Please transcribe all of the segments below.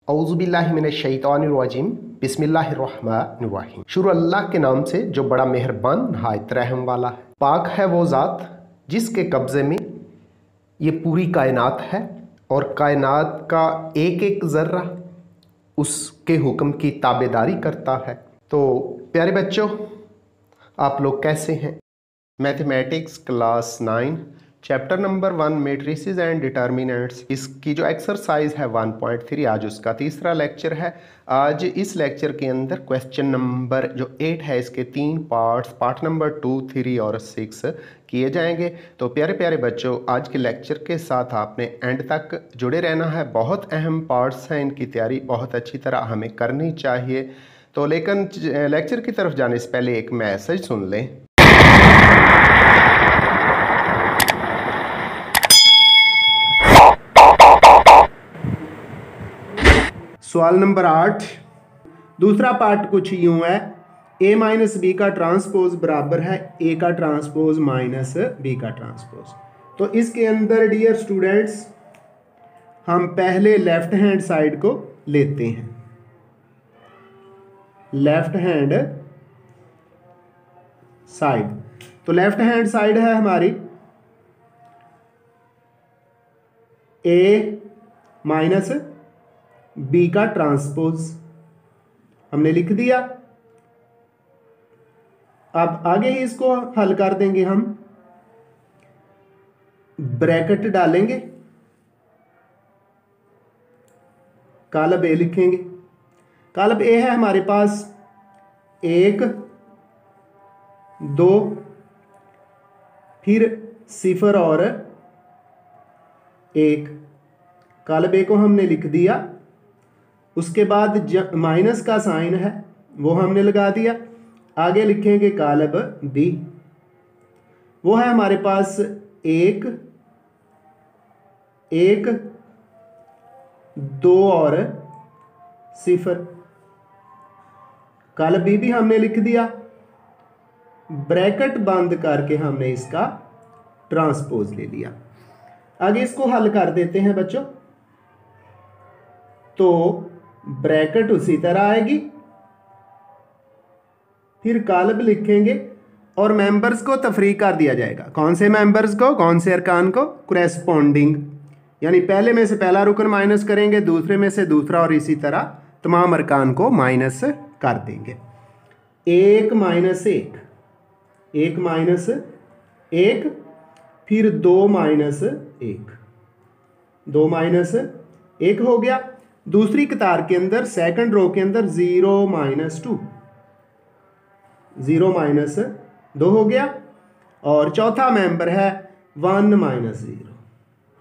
औज़ुबिल्लाहिमिनश्शैतानिर्रजीम बिस्मिल्लाहिर्रहमानिर्रहीम। शुरू अल्लाह के नाम से जो बड़ा मेहरबान नहायत रहम वाला है। पाक है वो ज़ात जिसके कब्ज़े में ये पूरी कायनात है और कायनात का एक एक ज़र्रा उसके हुक्म की ताबेदारी करता है। तो प्यारे बच्चों, आप लोग कैसे हैं? Mathematics class 9 chapter number 1 matrices and determinants, इसकी जो एक्सरसाइज है 1.3, आज उसका तीसरा लेक्चर है। आज इस लेक्चर के अंदर क्वेश्चन नंबर जो 8 है इसके 3 पार्ट्स, पार्ट नंबर 2, 3 और 6 किए जाएंगे। तो प्यारे प्यारे बच्चों, आज के लेक्चर के साथ आपने एंड तक जुड़े रहना है। बहुत अहम पार्ट्स हैं, इनकी तैयारी बहुत अच्छी तरह हमें करनी चाहिए। तो लेकिन लेक्चर की तरफ जाने से पहले एक मैसेज सुन लें। सवाल नंबर 8, दूसरा पार्ट कुछ यूं है, a माइनस बी का ट्रांसपोज बराबर है a का ट्रांसपोज माइनस बी का ट्रांसपोज। तो इसके अंदर डियर स्टूडेंट्स हम पहले लेफ्ट हैंड साइड को लेते हैं। लेफ्ट हैंड साइड, तो लेफ्ट हैंड साइड है हमारी a माइनस बी का ट्रांसपोज, हमने लिख दिया। अब आगे ही इसको हल कर देंगे, हम ब्रैकेट डालेंगे, कॉलम ए लिखेंगे। कॉलम ए है हमारे पास 1 2, फिर 0 और 1। कॉलम ए को हमने लिख दिया। उसके बाद माइनस का साइन है वो हमने लगा दिया। आगे लिखेंगे कॉलम बी, वो है हमारे पास 1 1 2 और 0। कॉलम बी भी हमने लिख दिया। ब्रैकेट बंद करके हमने इसका ट्रांसपोज ले लिया। आगे इसको हल कर देते हैं बच्चों। तो ब्रैकेट उसी तरह आएगी, फिर कॉलम लिखेंगे और मेंबर्स को तफरीक कर दिया जाएगा। कौन से मेंबर्स को, कौन से अरकान को? करेस्पॉन्डिंग, यानी पहले में से पहला रुकन माइनस करेंगे, दूसरे में से दूसरा, और इसी तरह तमाम अरकान को माइनस कर देंगे। 1 माइनस 1, 1 माइनस 1, फिर 2 माइनस 1, 2 माइनस 1 हो गया। दूसरी कतार के अंदर सेकंड रो के अंदर 0 माइनस 2, 0 माइनस 2 हो गया। और चौथा मेंबर है 1 माइनस 0,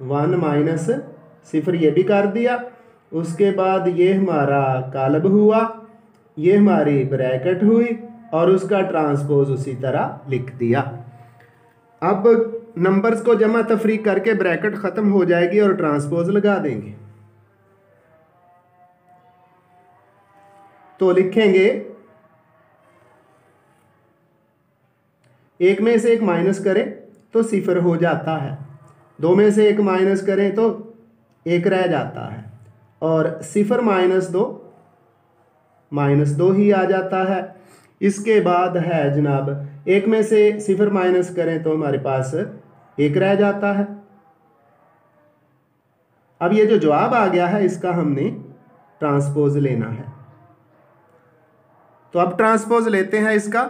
1 माइनस 0, ये भी कर दिया। उसके बाद ये हमारा कॉलम हुआ, ये हमारी ब्रैकेट हुई और उसका ट्रांसपोज उसी तरह लिख दिया। अब नंबर्स को जमा तफरीक करके ब्रैकेट ख़त्म हो जाएगी और ट्रांसपोज लगा देंगे। तो लिखेंगे, एक में से एक माइनस करें तो 0 हो जाता है, 2 में से एक माइनस करें तो 1 रह जाता है, और 0 माइनस 2 -2 ही आ जाता है। इसके बाद है जनाब, 1 में से 0 माइनस करें तो हमारे पास 1 रह जाता है। अब ये जो जवाब आ गया है इसका हमने ट्रांसपोज लेना है। तो अब ट्रांसपोज लेते हैं इसका।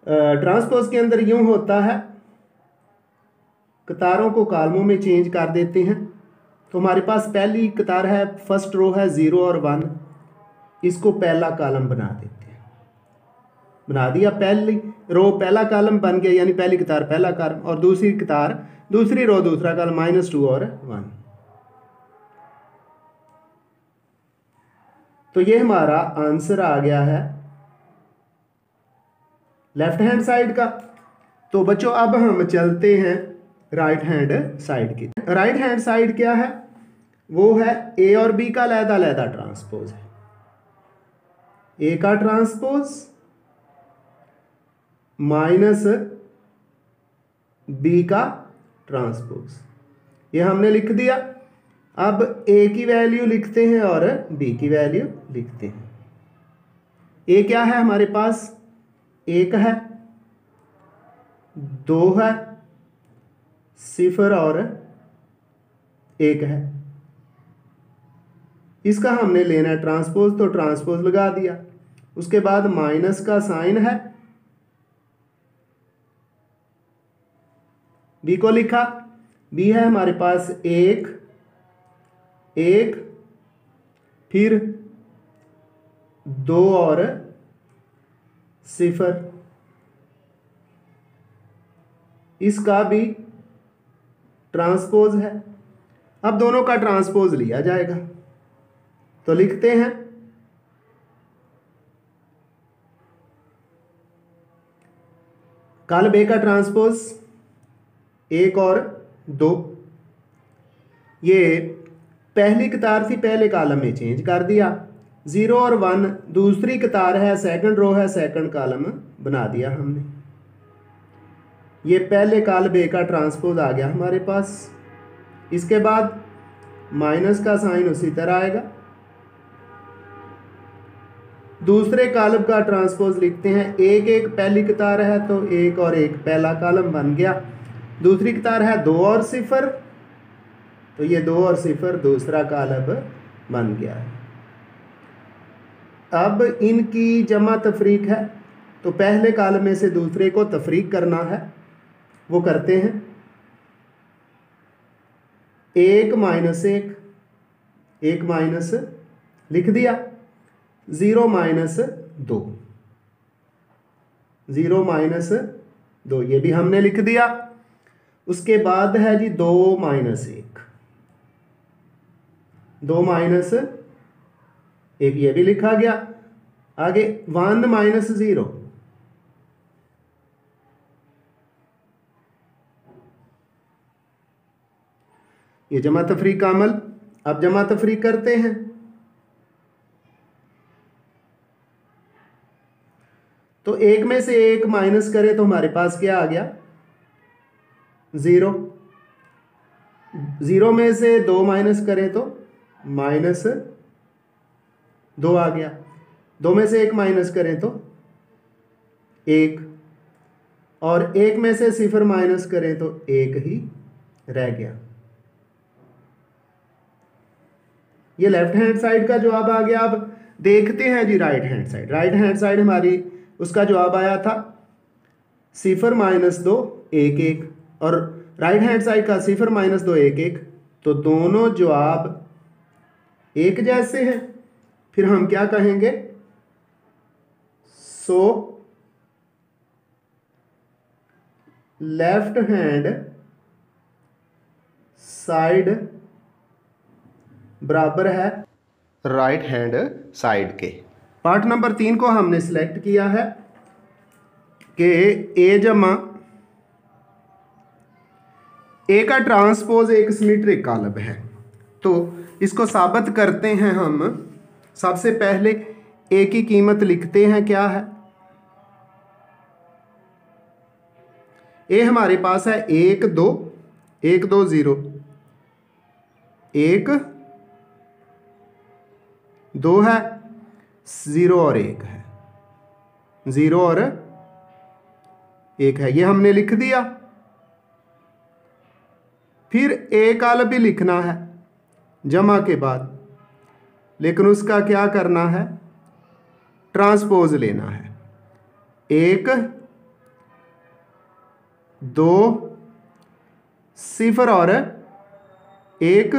ट्रांसपोज के अंदर यूं होता है, कतारों को कॉलमों में चेंज कर देते हैं। तो हमारे पास पहली कतार है, फर्स्ट रो है 0 और 1, इसको पहला कॉलम बना देते हैं। बना दिया, पहली रो पहला कॉलम बन गया, यानी पहली कतार पहला कॉलम, और दूसरी कतार दूसरी रो दूसरा कॉलम, -2 और 1। तो ये हमारा आंसर आ गया है लेफ्ट हैंड साइड का। तो बच्चों अब हम चलते हैं राइट हैंड साइड की। राइट हैंड साइड क्या है? वो है ए और बी का अलग-अलग ट्रांसपोज है। ए का ट्रांसपोज माइनस बी का ट्रांसपोज, ये हमने लिख दिया। अब ए की वैल्यू लिखते हैं और बी की वैल्यू लिखते हैं। ए क्या है हमारे पास, 1 है, 2 है, 0 और 1 है। इसका हमने लेना है ट्रांसपोज, तो ट्रांसपोज लगा दिया। उसके बाद माइनस का साइन है, बी को लिखा। बी है हमारे पास 1 1, फिर 2 और 0। इसका भी ट्रांसपोज है। अब दोनों का ट्रांसपोज लिया जाएगा, तो लिखते हैं कॉलम ए का ट्रांसपोज 1 और 2। ये पहली कतार थी, पहले कॉलम में चेंज कर दिया। 0 और 1 दूसरी कतार है, सेकंड रो है, सेकंड कॉलम बना दिया हमने। ये पहले कॉलम ए का ट्रांसपोज आ गया हमारे पास। इसके बाद माइनस का साइन उसी तरह आएगा। दूसरे कॉलम का ट्रांसपोज लिखते हैं। 1 1 पहली कतार है तो 1 और 1 पहला कॉलम बन गया। दूसरी कतार है 2 और 0, तो ये 2 और 0 दूसरा कॉलम बन गया है। अब इनकी जमा तफरीक है, तो पहले कॉलम में से दूसरे को तफरीक करना है, वो करते हैं। 1 माइनस 1, 1 माइनस लिख दिया। 0 माइनस 2, 0 माइनस 2 ये भी हमने लिख दिया। उसके बाद है जी 2 माइनस 1, 2 माइनस 1 ये भी लिखा गया। आगे 1 माइनस 0, ये जमा तफरीक का अमल। अब जमा तफरीक करते हैं। तो 1 में से 1 माइनस करें तो हमारे पास क्या आ गया, 0। 0 में से 2 माइनस करें तो माइनस 2 आ गया। 2 में से 1 माइनस करें तो 1, और 1 में से 0 माइनस करें तो 1 ही रह गया। ये लेफ्ट हैंड साइड का जवाब आ गया। अब देखते हैं जी right hand side. Right hand side हमारी, उसका जवाब आया था 0 माइनस 2 1 1, और राइट हैंड साइड का 0 माइनस 2 1 1, तो दोनों जवाब एक जैसे हैं। फिर हम क्या कहेंगे, सो लेफ्ट हैंड साइड बराबर है राइट हैंड साइड के। पार्ट नंबर 3 को हमने सिलेक्ट किया है कि ए जमा ए का ट्रांसपोज एक सिमेट्रिक कॉलम है। तो इसको साबित करते हैं हम। सबसे पहले ए की कीमत लिखते हैं, क्या है। ए हमारे पास है 1 2 1 2 0, 1 2 है, 0 और 1 है, 0 और 1 है, ये हमने लिख दिया। फिर ए कॉलम भी लिखना है जमा के बाद, लेकिन उसका क्या करना है, ट्रांसपोज लेना है। 1 2 0 और 1,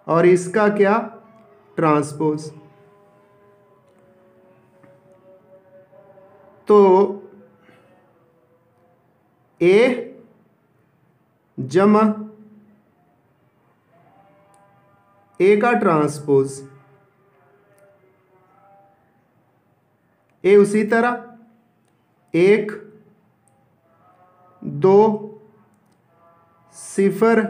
और इसका क्या, ट्रांसपोज। तो ए जमा ए का ट्रांसपोज, ए उसी तरह 1 2 0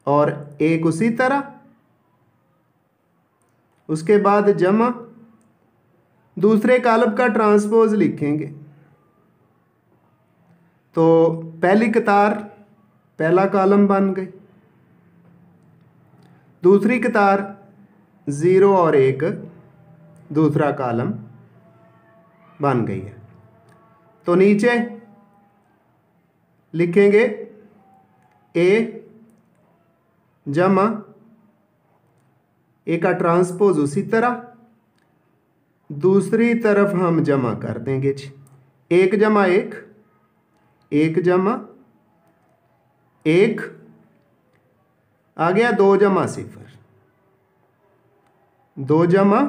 और 1 उसी तरह। उसके बाद जमा दूसरे कॉलम का ट्रांसपोज लिखेंगे। तो पहली कतार पहला कॉलम बन गई, दूसरी कतार 0 और 1 दूसरा कॉलम बन गई है। तो नीचे लिखेंगे ए जमा ए का ट्रांसपोज उसी तरह, दूसरी तरफ हम जमा कर देंगे जी। 1 जमा 1, 1 जमा 1 आ गया, 2 जमा 0, 2 जमा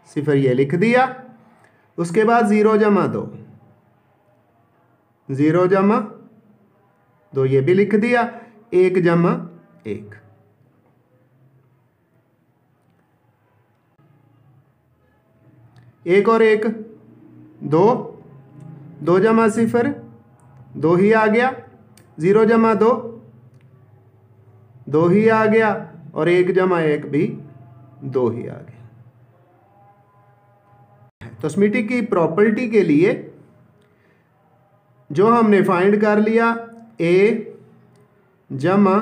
0 ये लिख दिया। उसके बाद 0 जमा 2, 0 जमा 2 ये भी लिख दिया। 1 जमा 1, एक और 1 2, 2 जमा 0 2 ही आ गया, 0 जमा 2 2 ही आ गया, और 1 जमा 1 भी 2 ही आ गया। तो समीटी की प्रॉपर्टी के लिए जो हमने फाइंड कर लिया, ए जमा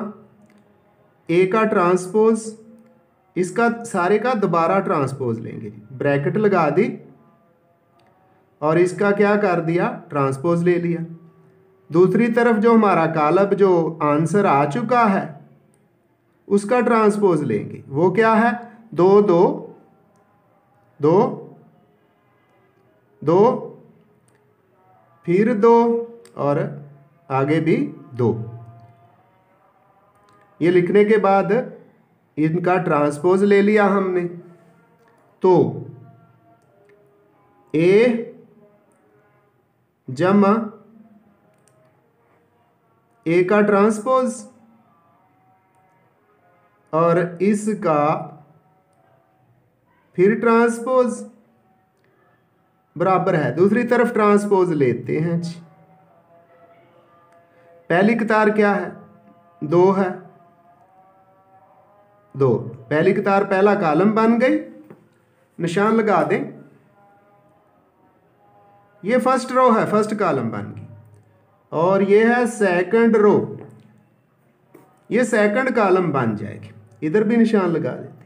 ए का ट्रांसपोज, इसका सारे का दोबारा ट्रांसपोज लेंगे, ब्रैकेट लगा दी और इसका क्या कर दिया, ट्रांसपोज ले लिया। दूसरी तरफ जो हमारा कॉलम जो आंसर आ चुका है उसका ट्रांसपोज लेंगे, वो क्या है, 2 2 2 2 फिर 2 और आगे भी 2। ये लिखने के बाद इनका ट्रांसपोज ले लिया हमने। तो ए जमा ए का ट्रांसपोज और इसका फिर ट्रांसपोज बराबर है, दूसरी तरफ ट्रांसपोज लेते हैं जी। पहली कतार क्या है, 2 है, 2 पहली कतार पहला कॉलम बन गई, निशान लगा दें। ये फर्स्ट रो है, फर्स्ट कॉलम बन गई, और ये है सेकंड रो, ये सेकंड कॉलम बन जाएगी, इधर भी निशान लगा देते।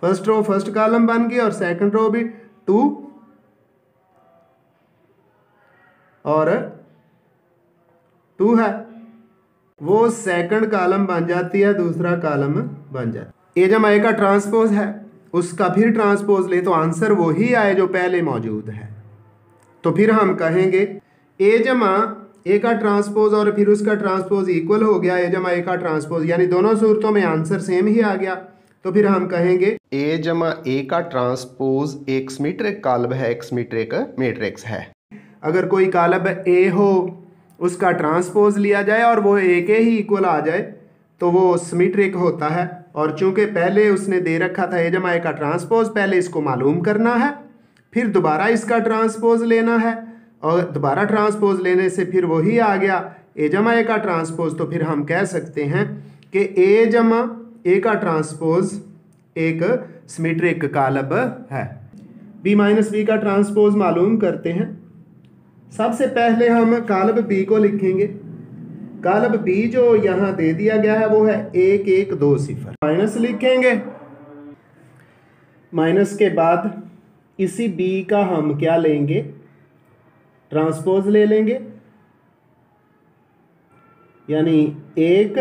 फर्स्ट रो फर्स्ट कॉलम बन गई और सेकंड रो भी 2 और 2 है, वो सेकंड कॉलम बन जाती है, दूसरा कॉलम बन जाता है। ए जमा ए का ट्रांसपोज है, उसका फिर ट्रांसपोज ले तो आंसर वही आए जो पहले मौजूद है। तो फिर हम कहेंगे ए जमा ए का ट्रांसपोज और फिर उसका ट्रांसपोज इक्वल हो गया ए जमा ए का ट्रांसपोज, यानी दोनों सूरतों में आंसर सेम ही आ गया। तो फिर हम कहेंगे ए जमा ए का ट्रांसपोज एक सिमेट्रिक कॉलम है, एक सिमेट्रिक मैट्रिक्स है। अगर कोई कॉलम ए हो, उसका ट्रांसपोज लिया जाए और वो ए के ही इक्वल आ जाए तो वो सिमेट्रिक होता है। और चूंकि पहले उसने दे रखा था ए जमा ए का ट्रांसपोज, पहले इसको मालूम करना है, फिर दोबारा इसका ट्रांसपोज लेना है, और दोबारा ट्रांसपोज लेने से फिर वही आ गया ए जमा ए का ट्रांसपोज। तो फिर हम कह सकते हैं कि ए जमा ए का ट्रांसपोज एक सिमेट्रिक कॉलम है। बी माइनस बी का ट्रांसपोज मालूम करते हैं। सबसे पहले हम कॉलम बी को लिखेंगे। कॉलम बी जो यहाँ दे दिया गया है वो है 1 1 2 0, माइनस लिखेंगे। माइनस के बाद इसी बी का हम क्या लेंगे, ट्रांसपोज ले लेंगे, यानी 1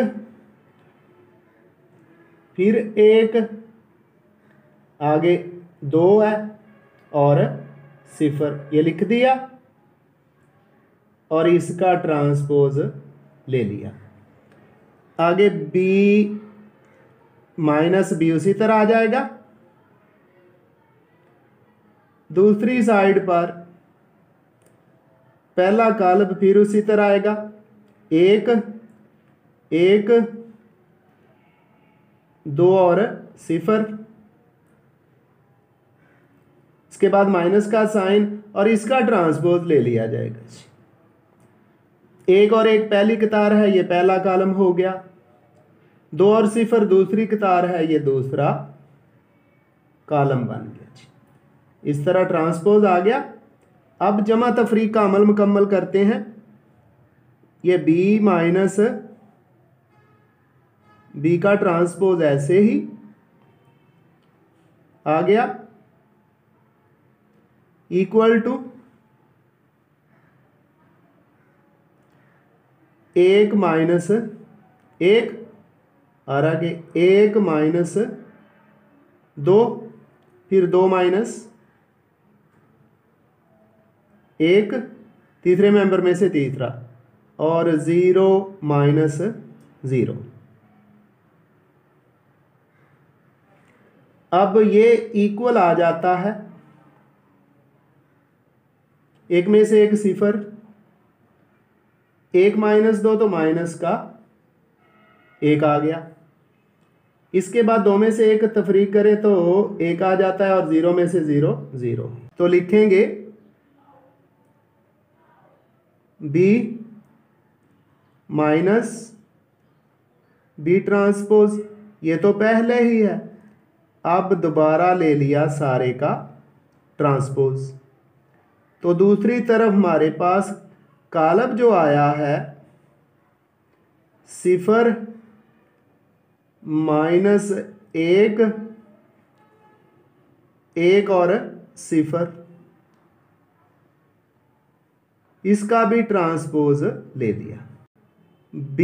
फिर 1 आगे 2 है और 0 ये लिख दिया और इसका ट्रांसपोज ले लिया। आगे बी माइनस बी उसी तरह आ जाएगा। दूसरी साइड पर पहला कॉलम फिर उसी तरह आएगा, 1 1 2 और 0। इसके बाद माइनस का साइन और इसका ट्रांसपोज ले लिया जाएगा। 1 और 1 पहली कतार है, ये पहला कॉलम हो गया। 2 और 0 दूसरी कतार है, ये दूसरा कॉलम बन गया। इस तरह ट्रांसपोज आ गया। अब जमा तफरीक का अमल मुकम्मल करते हैं। ये b माइनस बी का ट्रांसपोज ऐसे ही आ गया, इक्वल टू 1 माइनस 1 और आगे 1 माइनस 2, फिर 2 माइनस 1, तीसरे मेंबर में से तीसरा, और 0 माइनस 0। अब ये इक्वल आ जाता है, एक में से एक सिफर, 1 माइनस 2 तो माइनस का 1 आ गया। इसके बाद 2 में से 1 तफरीक करें तो 1 आ जाता है, और 0 में से 0 0। तो लिखेंगे b माइनस बी ट्रांसपोज, ये तो पहले ही है, अब दोबारा ले लिया सारे का ट्रांसपोज। तो दूसरी तरफ हमारे पास कालब जो आया है 0 माइनस 1 1 और 0, इसका भी ट्रांसपोज ले लिया। b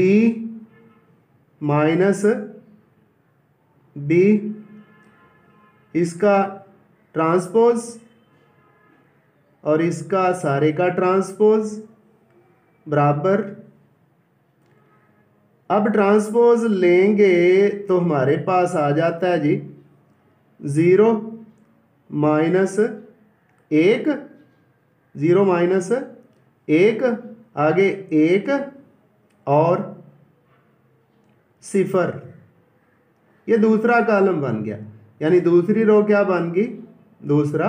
माइनस b, इसका ट्रांसपोज और इसका सारे का ट्रांसपोज बराबर। अब ट्रांसपोज लेंगे तो हमारे पास आ जाता है जी 0 माइनस 1, 0 माइनस 1, आगे 1 और 0। ये दूसरा कॉलम बन गया, यानी दूसरी रो क्या बन गई, दूसरा।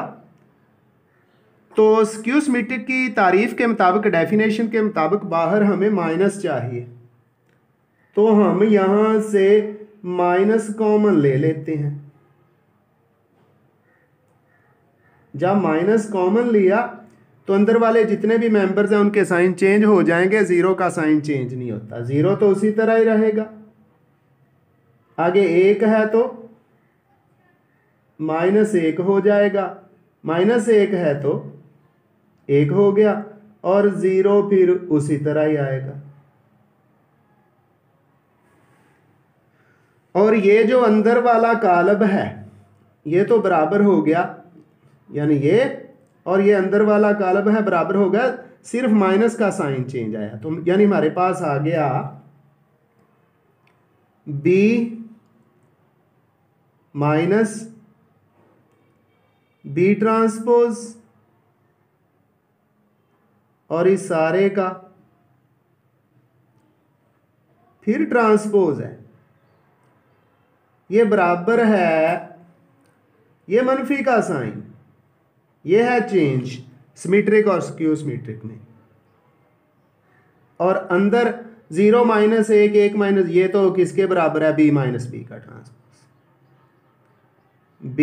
तो स्क्यू सिमेट्रिक की तारीफ के मुताबिक, डेफिनेशन के मुताबिक बाहर हमें माइनस चाहिए, तो हम यहां से माइनस कॉमन ले लेते हैं। जब माइनस कॉमन लिया तो अंदर वाले जितने भी मेंबर्स हैं उनके साइन चेंज हो जाएंगे, 0 का साइन चेंज नहीं होता, 0 तो उसी तरह ही रहेगा। आगे 1 है तो माइनस 1 हो जाएगा, माइनस 1 है तो 1 हो गया, और 0 फिर उसी तरह ही आएगा। और ये जो अंदर वाला कालब है ये तो बराबर हो गया, यानी ये और ये अंदर वाला कालब है बराबर हो गया, सिर्फ माइनस का साइन चेंज आया। तो यानी हमारे पास आ गया b माइनस बी ट्रांसपोज और इस सारे का फिर ट्रांसपोज है, ये बराबर है, ये मनफी का साइन, ये है चेंज सिमेट्रिक और स्क्यू सिमेट्रिक में। और अंदर 0 माइनस 1 1 माइनस, ये तो किसके बराबर है, b माइनस बी का transpose, b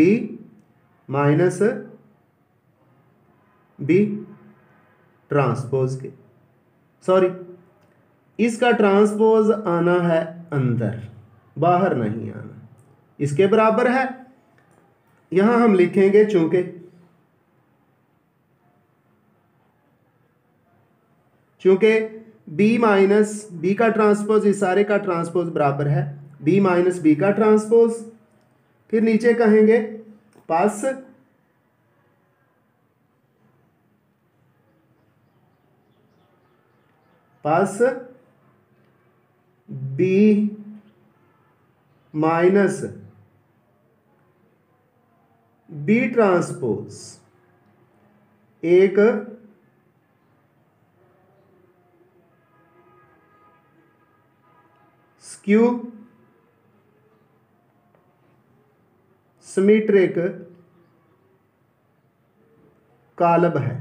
minus B transpose के, सॉरी इसका ट्रांसपोज आना है अंदर, बाहर नहीं आना, इसके बराबर है। यहां हम लिखेंगे चूंकि b माइनस बी का ट्रांसपोज इस सारे का ट्रांसपोज बराबर है b माइनस बी का ट्रांसपोज, फिर नीचे कहेंगे पास b माइनस बी ट्रांसपोज एक स्क्यू सिमेट्रिक कालब है।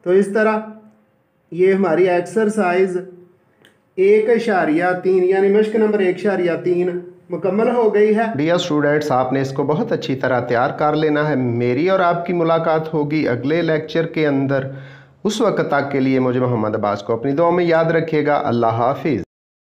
तो इस तरह ये हमारी एक्सरसाइज 1.3 यानी मश्क नंबर 1.3 मुकम्मल हो गई है। डियर स्टूडेंट्स, आपने इसको बहुत अच्छी तरह तैयार कर लेना है। मेरी और आपकी मुलाकात होगी अगले लेक्चर के अंदर। उस वक्त तक के लिए मुझे मोहम्मद अब्बास को अपनी दुआ में याद रखिएगा। अल्लाह हाफिज़।